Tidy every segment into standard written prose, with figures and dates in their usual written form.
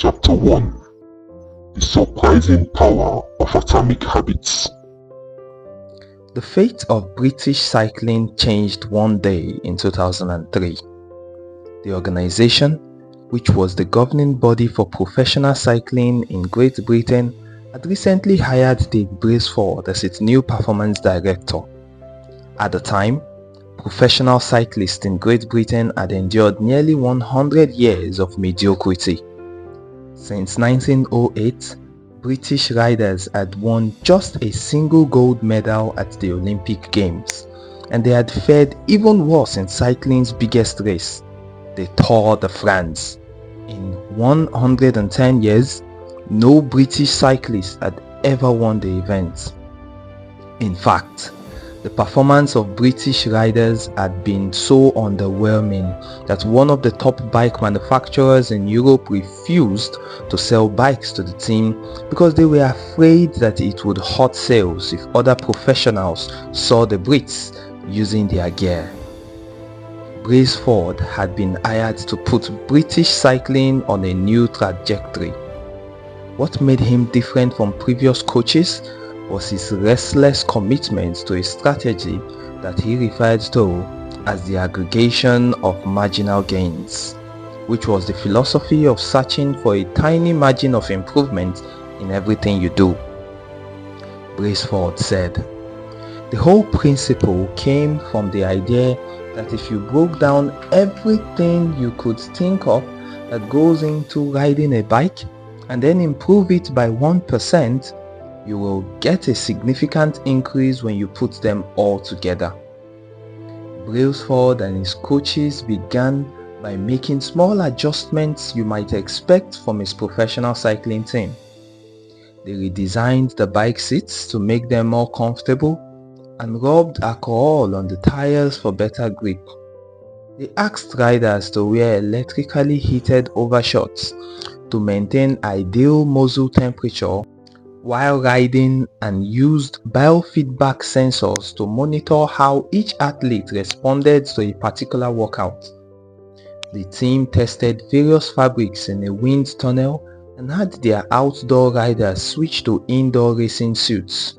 Chapter 1: The Surprising Power of Atomic Habits. The fate of British cycling changed one day in 2003. The organization, which was the governing body for professional cycling in Great Britain, had recently hired Dave Brailsford as its new performance director. At the time, professional cyclists in Great Britain had endured nearly 100 years of mediocrity. Since 1908, British riders had won just a single gold medal at the Olympic Games, and they had fared even worse in cycling's biggest race, the Tour de France. In 110 years, no British cyclist had ever won the event. In fact, the performance of British riders had been so underwhelming that one of the top bike manufacturers in Europe refused to sell bikes to the team because they were afraid that it would hurt sales if other professionals saw the Brits using their gear. Brailsford had been hired to put British cycling on a new trajectory. What made him different from previous coaches was his restless commitment to a strategy that he referred to as the aggregation of marginal gains, which was the philosophy of searching for a tiny margin of improvement in everything you do. Brailsford said, "The whole principle came from the idea that if you broke down everything you could think of that goes into riding a bike and then improve it by 1%, you will get a significant increase when you put them all together." Brailsford and his coaches began by making small adjustments you might expect from his professional cycling team. They redesigned the bike seats to make them more comfortable and rubbed alcohol on the tires for better grip. They asked riders to wear electrically heated overshorts to maintain ideal muzzle temperature while riding and used biofeedback sensors to monitor how each athlete responded to a particular workout. The team tested various fabrics in a wind tunnel and had their outdoor riders switch to indoor racing suits,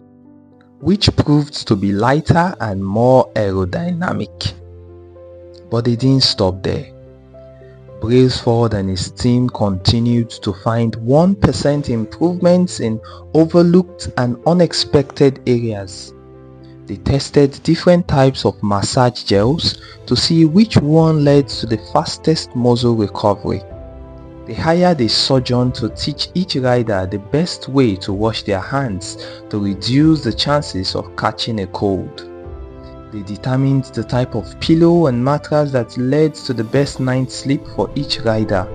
which proved to be lighter and more aerodynamic. But they didn't stop there. Brailsford and his team continued to find 1% improvements in overlooked and unexpected areas. They tested different types of massage gels to see which one led to the fastest muscle recovery. They hired a surgeon to teach each rider the best way to wash their hands to reduce the chances of catching a cold. They determined the type of pillow and mattress that led to the best night's sleep for each rider.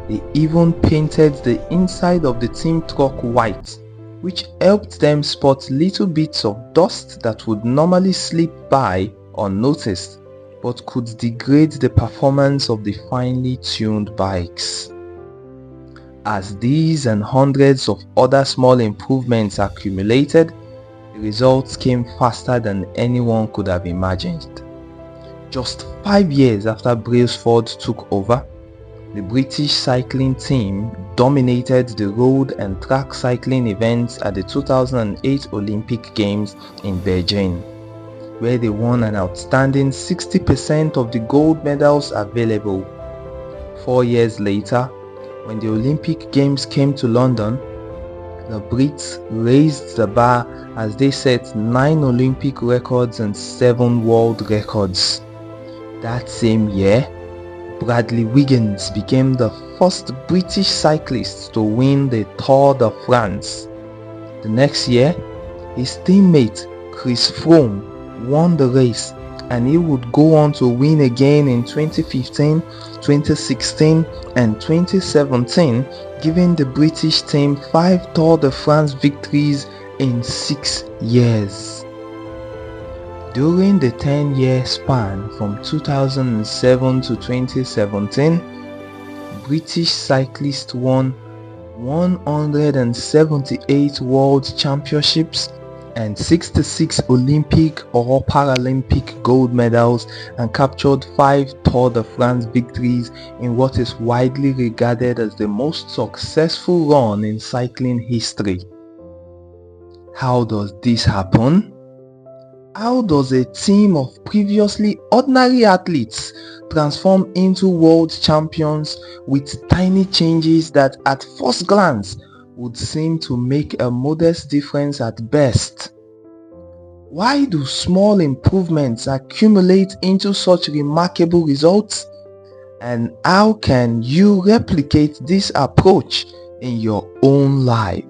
They even painted the inside of the team truck white, which helped them spot little bits of dust that would normally slip by unnoticed, but could degrade the performance of the finely tuned bikes. As these and hundreds of other small improvements accumulated, the results came faster than anyone could have imagined. Just 5 years after Brailsford took over, the British cycling team dominated the road and track cycling events at the 2008 Olympic Games in Beijing, where they won an outstanding 60% of the gold medals available. 4 years later, when the Olympic Games came to London, the Brits raised the bar as they set 9 Olympic records and 7 world records. That same year, Bradley Wiggins became the first British cyclist to win the Tour de France. The next year, his teammate Chris Froome won the race, and he would go on to win again in 2015, 2016 and 2017, giving the British team 5 Tour de France victories in 6 years. During the 10-year span from 2007 to 2017, British cyclists won 178 world championships and 66 Olympic or Paralympic gold medals and captured 5 Tour de France victories in what is widely regarded as the most successful run in cycling history. How does this happen? How does a team of previously ordinary athletes transform into world champions with tiny changes that at first glance would seem to make a modest difference at best? Why do small improvements accumulate into such remarkable results? And how can you replicate this approach in your own life?